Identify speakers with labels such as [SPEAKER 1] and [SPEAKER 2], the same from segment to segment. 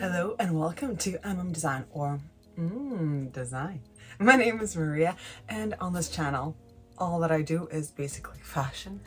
[SPEAKER 1] Hello and welcome to Design or Design. My name is Maria, and on this channel, all that I do is basically fashion.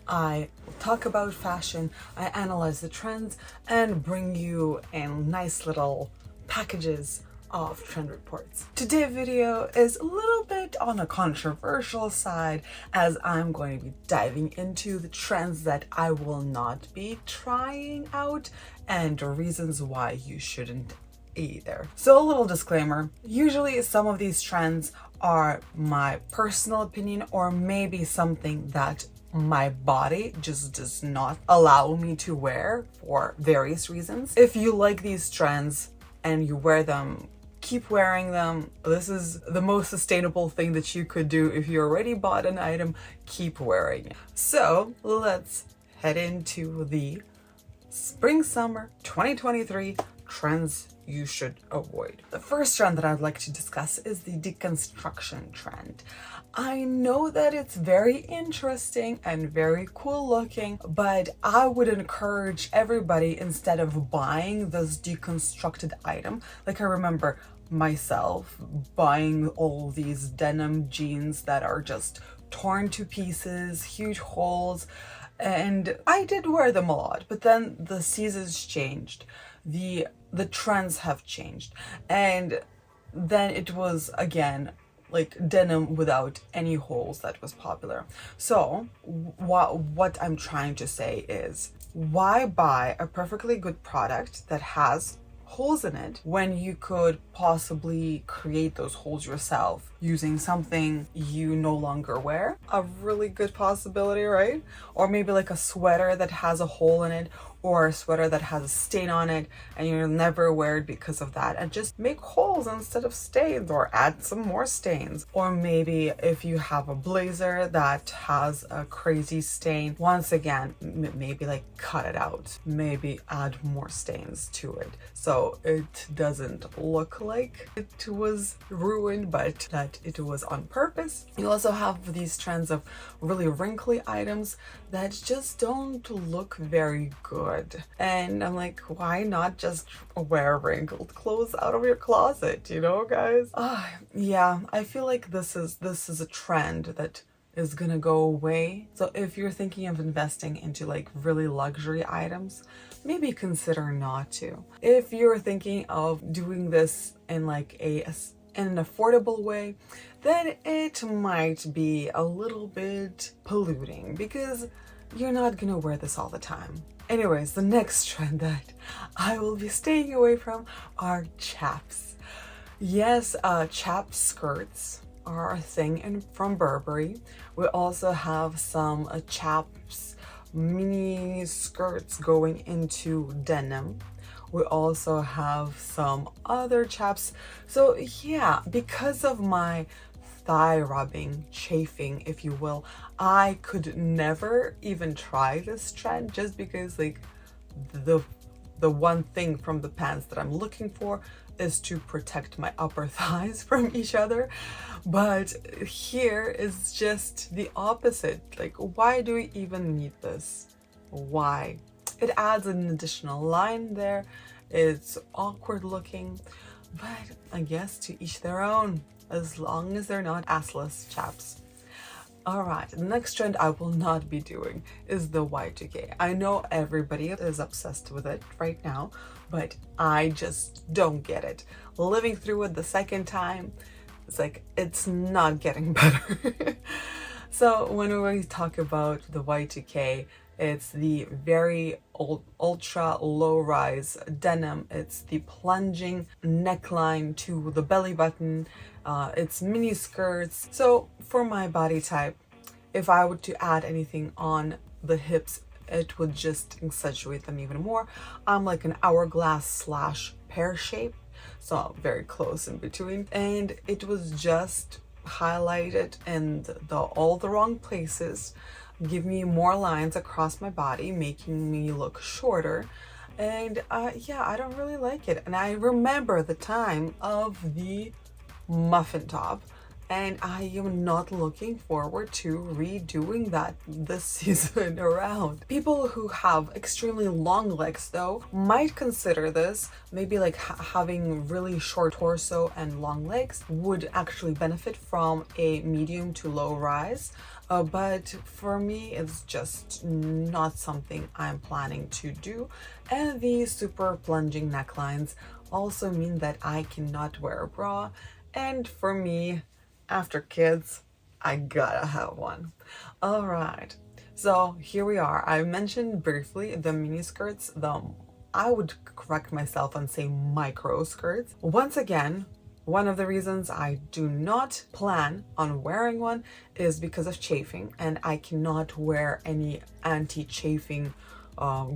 [SPEAKER 1] I talk about fashion, I analyze the trends, and bring you in nice little packages of trend reports. Today's video is a little bit on a controversial side, as I'm going to be diving into the trends that I will not be trying out and reasons why you shouldn't either. So a little disclaimer, usually some of these trends are my personal opinion or maybe something that my body just does not allow me to wear for various reasons. If you like these trends and you wear them, keep wearing them. This is the most sustainable thing that you could do. If you already bought an item, keep wearing it. So let's head into the Spring Summer 2023 trends you should avoid. The first trend that I'd like to discuss is the deconstruction trend. I know that it's very interesting and very cool looking, but I would encourage everybody, instead of buying this deconstructed item, like I remember myself buying all these denim jeans that are just torn to pieces, huge holes, and I did wear them a lot, but then the seasons changed, the trends have changed, and then it was again like denim without any holes that was popular. So what I'm trying to say is, why buy a perfectly good product that has holes in it when you could possibly create those holes yourself using something you no longer wear? A really good possibility, right? Or maybe like a sweater that has a hole in it, or a sweater that has a stain on it and you'll never wear it because of that, and just make holes instead of stains, or add some more stains. Or maybe if you have a blazer that has a crazy stain, once again, maybe like cut it out, maybe add more stains to it so it doesn't look like it was ruined, but that it was on purpose. You also have these trends of really wrinkly items that just don't look very good. And I'm like, why not just wear wrinkled clothes out of your closet, you know, guys? Yeah, I feel like this is a trend that is gonna go away. So if you're thinking of investing into like really luxury items, maybe consider not to. If you're thinking of doing this in like in an affordable way, then it might be a little bit polluting because you're not gonna wear this all the time. Anyways, the next trend that I will be staying away from are chaps. Yes, chaps skirts are a thing from Burberry. We also have some chaps mini skirts going into denim. We also have some other chaps. So yeah, because of my thigh rubbing, chafing, if you will, I could never even try this trend, just because like the one thing from the pants that I'm looking for is to protect my upper thighs from each other. But here is just the opposite. Like, why do we even need this? Why? It adds an additional line there. It's awkward looking, but I guess to each their own, as long as they're not assless chaps. All right, the next trend I will not be doing is the Y2K. I know everybody is obsessed with it right now, but I just don't get it. Living through it the second time, it's like, it's not getting better. So when we talk about the Y2K, it's the very ultra low rise denim. It's the plunging neckline to the belly button. It's mini skirts. So for my body type, if I were to add anything on the hips, it would just accentuate them even more. I'm like an hourglass / pear shape, so very close in between. And it was just highlighted in all the wrong places, give me more lines across my body, making me look shorter. And yeah, I don't really like it. And I remember the time of the muffin top and I am not looking forward to redoing that this season around. People who have extremely long legs though might consider this, maybe like having really short torso and long legs would actually benefit from a medium to low rise. But for me, it's just not something I'm planning to do. And these super plunging necklines also mean that I cannot wear a bra. And for me, after kids, I gotta have one. All right, so here we are. I mentioned briefly the mini skirts, I would correct myself and say micro skirts. Once again, one of the reasons I do not plan on wearing one is because of chafing, and I cannot wear any anti-chafing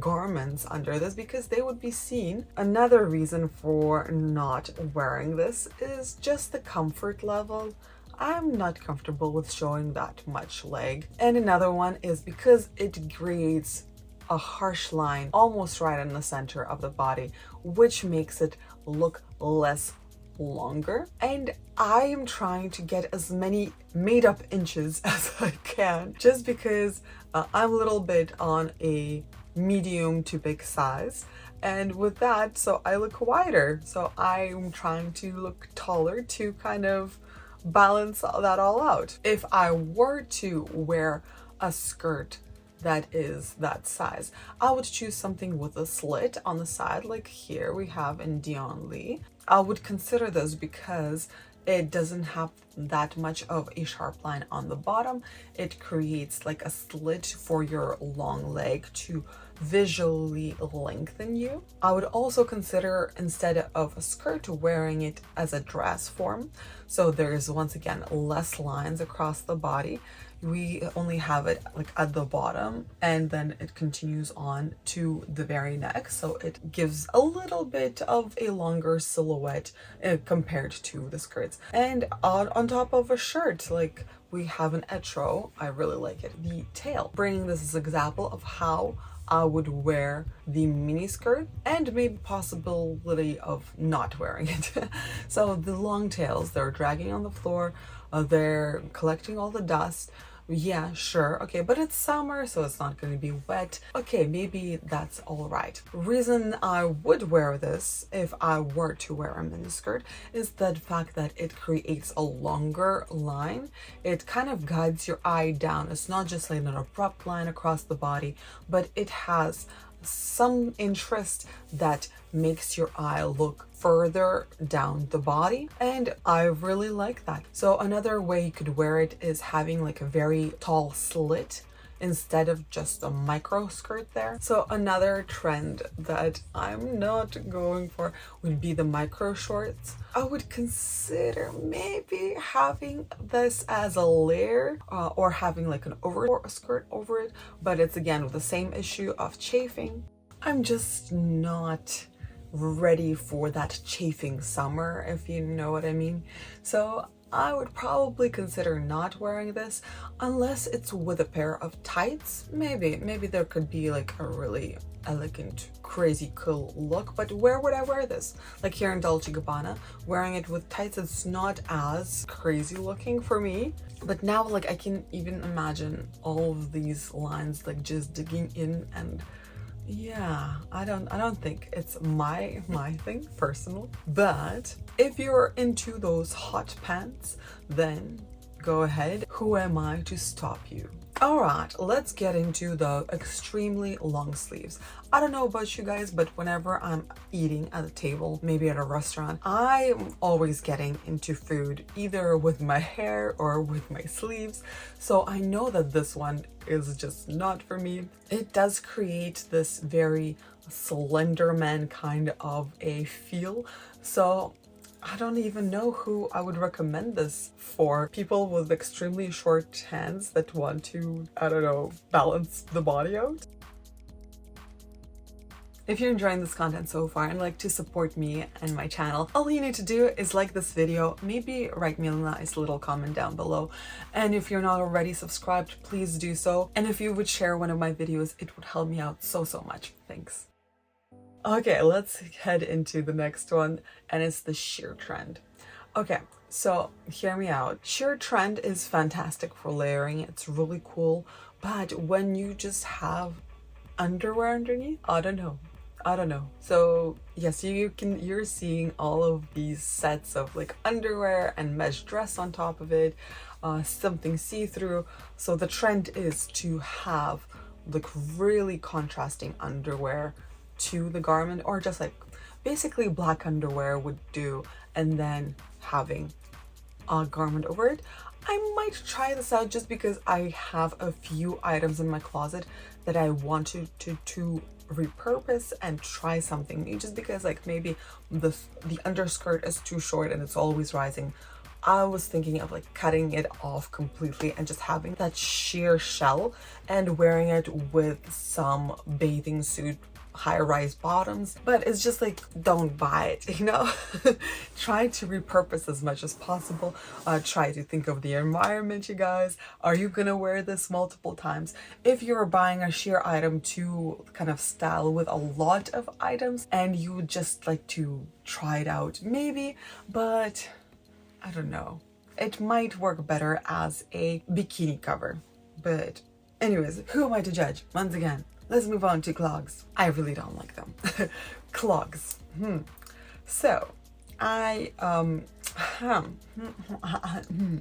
[SPEAKER 1] garments under this because they would be seen. Another reason for not wearing this is just the comfort level. I'm not comfortable with showing that much leg. And another one is because it creates a harsh line almost right in the center of the body, which makes it look less longer. And I am trying to get as many made up inches as I can, just because I'm a little bit on a medium to big size, and with that, so I look wider, so I'm trying to look taller to kind of balance that all out. If I were to wear a skirt that is that size, I would choose something with a slit on the side, like here we have in Dion Lee. I would consider this because it doesn't have that much of a sharp line on the bottom. It creates like a slit for your long leg to visually lengthen you. I would also consider, instead of a skirt, wearing it as a dress form. So there's once again less lines across the body. We only have it like at the bottom, and then it continues on to the very neck, so it gives a little bit of a longer silhouette compared to the skirts. And on top of a shirt, like we have an etro, I really like it. The tail, bringing this as an example of how I would wear the mini skirt, and maybe possibility of not wearing it. So the long tails, they're dragging on the floor, they're collecting all the dust. Yeah, sure, okay, but it's summer, so it's not going to be wet. Okay, maybe that's all right. Reason I would wear this if I were to wear a miniskirt is the fact that it creates a longer line. It kind of guides your eye down. It's not just like an abrupt line across the body, but it has some interest that makes your eye look further down the body, and I really like that. So another way you could wear it is having like a very tall slit instead of just a micro skirt there. So another trend that I'm not going for would be the micro shorts. I would consider maybe having this as a layer or having like an skirt over it, but it's again with the same issue of chafing. I'm just not ready for that chafing summer, if you know what I mean. So I would probably consider not wearing this unless it's with a pair of tights. Maybe there could be like a really elegant, crazy cool look, but where would I wear this? Like here in Dolce & Gabbana, wearing it with tights, it's not as crazy looking for me. But now like I can even imagine all of these lines like just digging in, and yeah, I don't think it's my thing personal. But if you're into those hot pants, then go ahead. Who am I to stop you? All right, let's get into the extremely long sleeves. I don't know about you guys, but whenever I'm eating at a table, maybe at a restaurant, I'm always getting into food, either with my hair or with my sleeves. So I know that this one is just not for me. It does create this very slender man kind of a feel. So I don't even know who I would recommend this for. People with extremely short hands that want to, I don't know, balance the body out. If you're enjoying this content so far and like to support me and my channel, all you need to do is like this video, maybe write me a nice little comment down below. And if you're not already subscribed, please do so. And if you would share one of my videos, it would help me out so much. Thanks. Okay, let's head into the next one, and it's the sheer trend. Okay, So hear me out. Sheer trend is fantastic for layering. It's really cool. But when you just have underwear underneath, I don't know. So yes, you're seeing all of these sets of like underwear and mesh dress on top of it, something see-through. So the trend is to have like really contrasting underwear to the garment, or just like basically black underwear would do, and then having a garment over it. I might try this out just because I have a few items in my closet that I want to repurpose and try something new, just because like maybe the underskirt is too short and it's always rising. I was thinking of like cutting it off completely and just having that sheer shell and wearing it with some bathing suit high-rise bottoms, but it's just like, don't buy it, you know. Try to repurpose as much as possible. Try to think of the environment, you guys. Are you gonna wear this multiple times? If you're buying a sheer item to kind of style with a lot of items and you would just like to try it out, maybe, but I don't know, it might work better as a bikini cover. But anyways, who am I to judge? Once again, let's move on to clogs. I really don't like them. Clogs. So I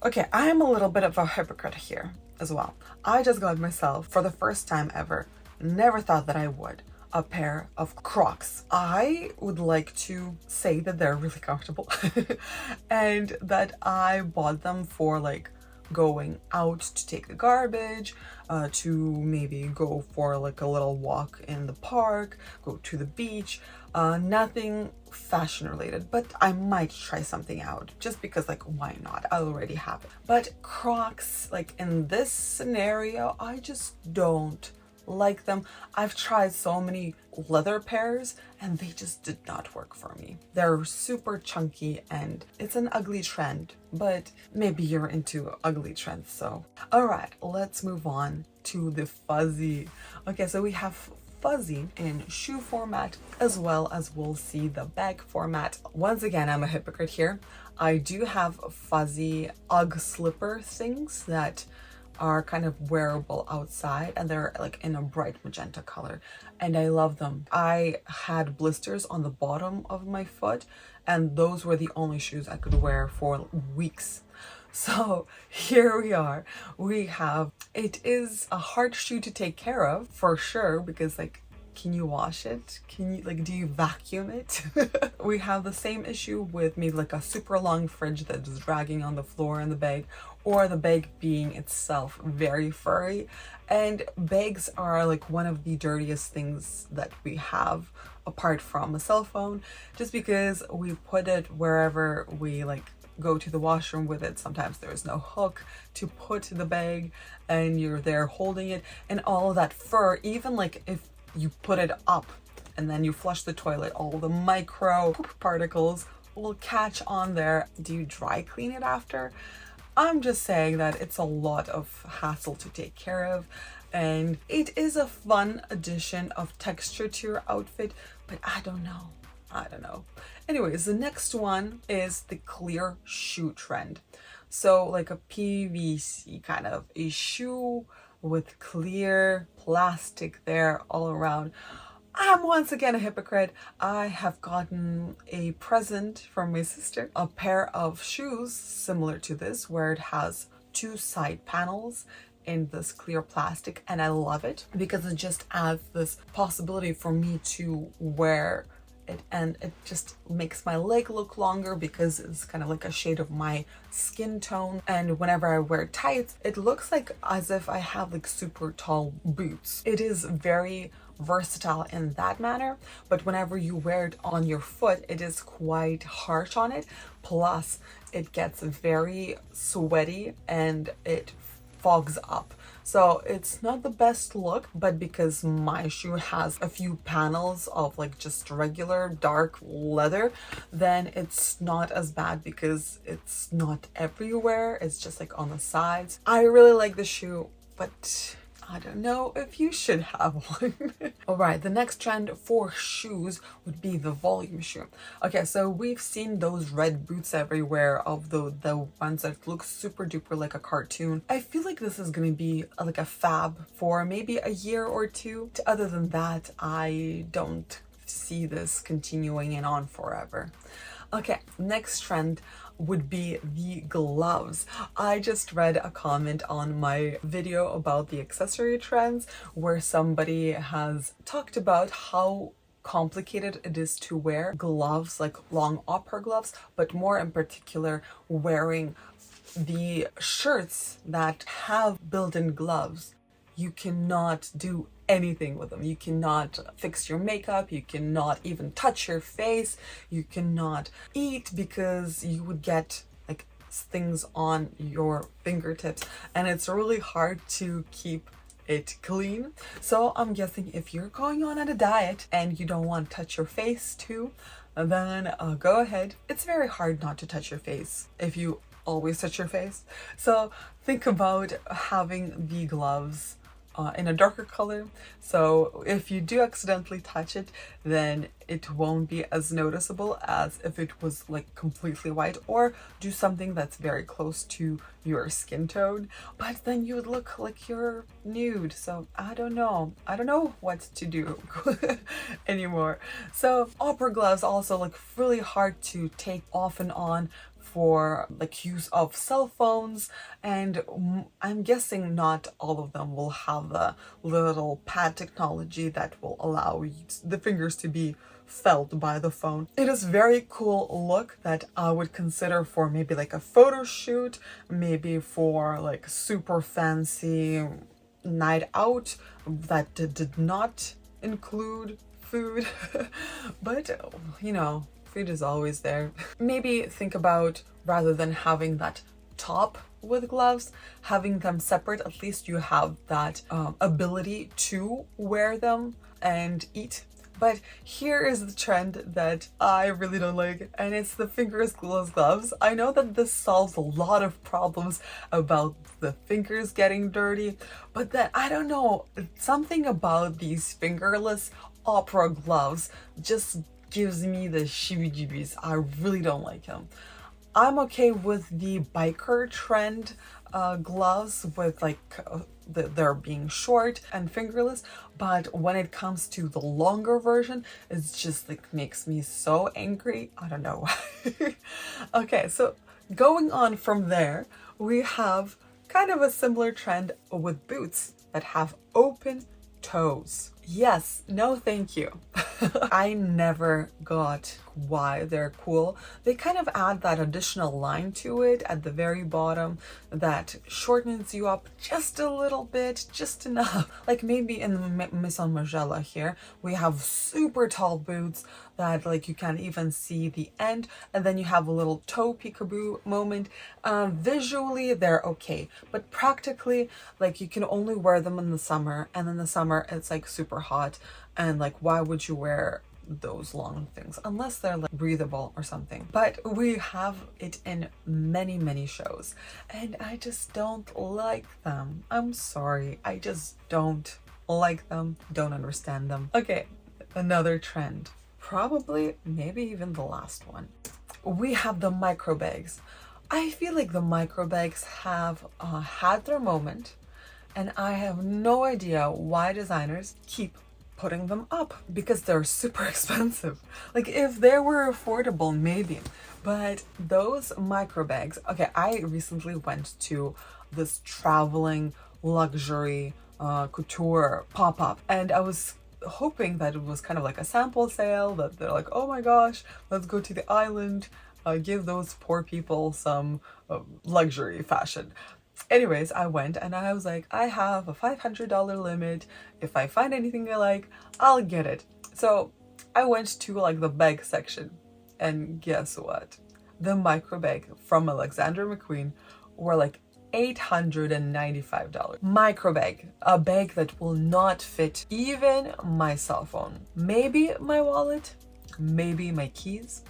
[SPEAKER 1] okay, I am a little bit of a hypocrite here as well. I just got myself, for the first time ever, never thought that I would, a pair of Crocs. I would like to say that they're really comfortable and that I bought them for like going out to take the garbage, to maybe go for like a little walk in the park, go to the beach. Nothing fashion related, but I might try something out just because, like, why not? I already have it. But Crocs, like in this scenario, I just don't like them. I've tried so many leather pairs and they just did not work for me. They're super chunky and it's an ugly trend, but maybe you're into ugly trends. So all right, let's move on to the fuzzy. Okay, so we have fuzzy in shoe format, as well as we'll see the bag format. Once again, I'm a hypocrite here. I do have fuzzy UGG slipper things that are kind of wearable outside, and they're like in a bright magenta color, and I love them. I had blisters on the bottom of my foot, and those were the only shoes I could wear for weeks. So here we are. We have, it is a hard shoe to take care of for sure, because like, can you wash it? Can you, like, do you vacuum it? We have the same issue with maybe like a super long fridge that is dragging on the floor in the bag, or the bag being itself very furry. And bags are like one of the dirtiest things that we have, apart from a cell phone, just because we put it wherever we like go to the washroom with it. Sometimes there's no hook to put the bag and you're there holding it, and all of that fur, even like if you put it up and then you flush the toilet, all the micro poop particles will catch on there. Do you dry clean it after? I'm just saying that it's a lot of hassle to take care of, and it is a fun addition of texture to your outfit, but I don't know. Anyways, the next one is the clear shoe trend. So like a PVC kind of a shoe with clear plastic there all around. I'm once again a hypocrite. I have gotten a present from my sister, a pair of shoes similar to this, where it has two side panels in this clear plastic, and I love it because it just adds this possibility for me to wear it, and it just makes my leg look longer because it's kind of like a shade of my skin tone. And whenever I wear tights, it looks like as if I have like super tall boots. It is very versatile in that manner, but whenever you wear it on your foot, it is quite harsh on it. Plus it gets very sweaty and it fogs up. So it's not the best look, but because my shoe has a few panels of like just regular dark leather, then it's not as bad because it's not everywhere. It's just like on the sides. I really like the shoe, but I don't know if you should have one. All right, the next trend for shoes would be the volume shoe. Okay, so we've seen those red boots everywhere of the ones that look super duper like a cartoon. I feel like this is gonna be like a fab for maybe a year or two. Other than that, I don't see this continuing and on forever. Okay, next trend would be the gloves. I just read a comment on my video about the accessory trends where somebody has talked about how complicated it is to wear gloves, like long opera gloves, but more in particular wearing the shirts that have built-in gloves. You cannot do anything with them. You cannot fix your makeup, you cannot even touch your face, you cannot eat because you would get like things on your fingertips, and it's really hard to keep it clean. So I'm guessing if you're going on a diet and you don't want to touch your face too, then go ahead. It's very hard not to touch your face if you always touch your face. So think about having the gloves in a darker color, so if you do accidentally touch it, then it won't be as noticeable as if it was like completely white, or do something that's very close to your skin tone, but then you would look like you're nude. So I don't know what to do anymore. So opera gloves also look really hard to take off and on for like use of cell phones, and I'm guessing not all of them will have the little pad technology that will allow the fingers to be felt by the phone. It is very cool look that I would consider for maybe like a photo shoot, maybe for like super fancy night out that did not include food. But you know, food is always there. Maybe think about, rather than having that top with gloves, having them separate. At least you have that ability to wear them and eat. But here is the trend that I really don't like, and it's the fingerless gloves. I know that this solves a lot of problems about the fingers getting dirty, but then I don't know, something about these fingerless opera gloves just gives me the shibijibis. I really don't like them. I'm okay with the biker trend gloves with like they're being short and fingerless, but when it comes to the longer version, it's just like makes me so angry. I don't know. Okay, so going on from there, we have kind of a similar trend with boots that have open toes. Yes, no thank you. I never got why they're cool. They kind of add that additional line to it at the very bottom that shortens you up just a little bit, just enough. Like maybe in the Maison Margiela here, we have super tall boots that like you can't even see the end, and then you have a little toe peekaboo moment. Visually they're okay, but practically like you can only wear them in the summer, and in the summer it's like super hot, and like why would you wear those long things unless they're like breathable or something? But we have it in many shows, and I just don't like them. I'm sorry, I just don't like them, don't understand them. Okay, another trend, probably maybe even the last one, we have the micro bags. I feel like the micro bags have had their moment, and I have no idea why designers keep putting them up, because they're super expensive. Like if they were affordable, maybe, but those micro bags. Okay, I recently went to this traveling luxury couture pop-up, and I was hoping that it was kind of like a sample sale, that they're like, oh my gosh, let's go to the island, give those poor people some luxury fashion. Anyways, I went and I was like, I have a $500 limit. If I find anything I like, I'll get it. So I went to like the bag section, and guess what? The micro bag from Alexander McQueen were like $895. Micro bag, a bag that will not fit even my cell phone. Maybe my wallet, maybe my keys,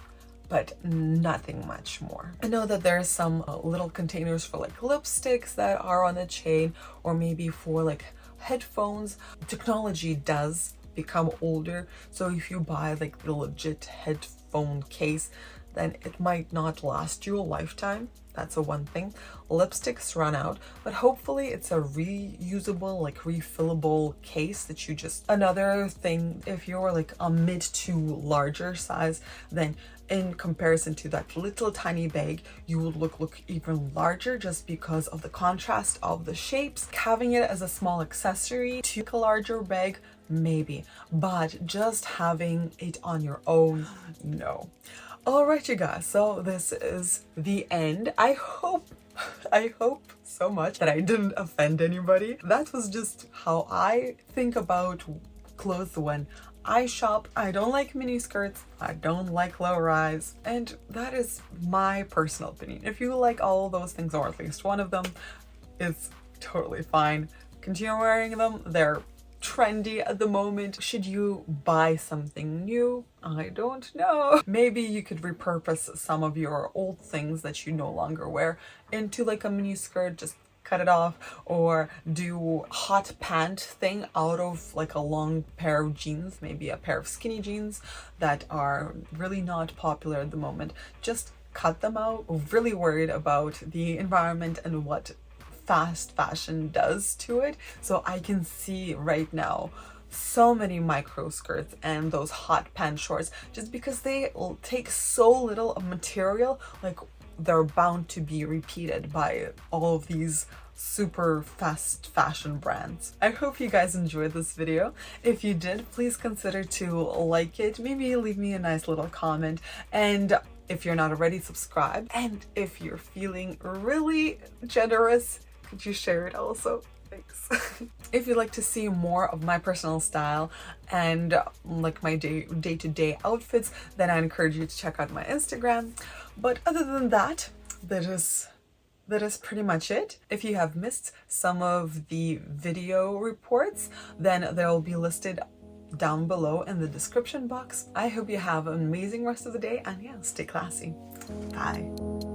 [SPEAKER 1] but nothing much more. I know that there are some little containers for like lipsticks that are on the chain, or maybe for like headphones, technology does become older. So if you buy like the legit headphone case, then it might not last you a lifetime. That's a one thing. Lipsticks run out, but hopefully it's a reusable, like refillable case that you just... Another thing, if you're like a mid to larger size, then in comparison to that little tiny bag, you would look even larger just because of the contrast of the shapes. Having it as a small accessory to a larger bag, maybe, but just having it on your own, no. All right, you guys, so this is the end. I hope so much that I didn't offend anybody. That was just how I think about clothes when I shop. I don't like mini skirts, I don't like low rise, and that is my personal opinion. If you like all of those things, or at least one of them, it's totally fine. Continue wearing them. They're trendy at the moment. Should you buy something new? I don't know. Maybe you could repurpose some of your old things that you no longer wear into like a mini skirt, just cut it off, or do hot pant thing out of like a long pair of jeans, maybe a pair of skinny jeans that are really not popular at the moment. Just cut them out. Really worried about the environment and what fast fashion does to it. So I can see right now so many micro skirts and those hot pant shorts, just because they take so little of material, like they're bound to be repeated by all of these super fast fashion brands. I hope you guys enjoyed this video. If you did, please consider to like it, maybe leave me a nice little comment, and if you're not already, subscribe. And if you're feeling really generous, could you share it also? Thanks. If you'd like to see more of my personal style and like my day-to-day outfits, then I encourage you to check out my Instagram. But other than that, that is pretty much it. If you have missed some of the video reports, then they'll be listed down below in the description box. I hope you have an amazing rest of the day, and yeah, stay classy. Bye.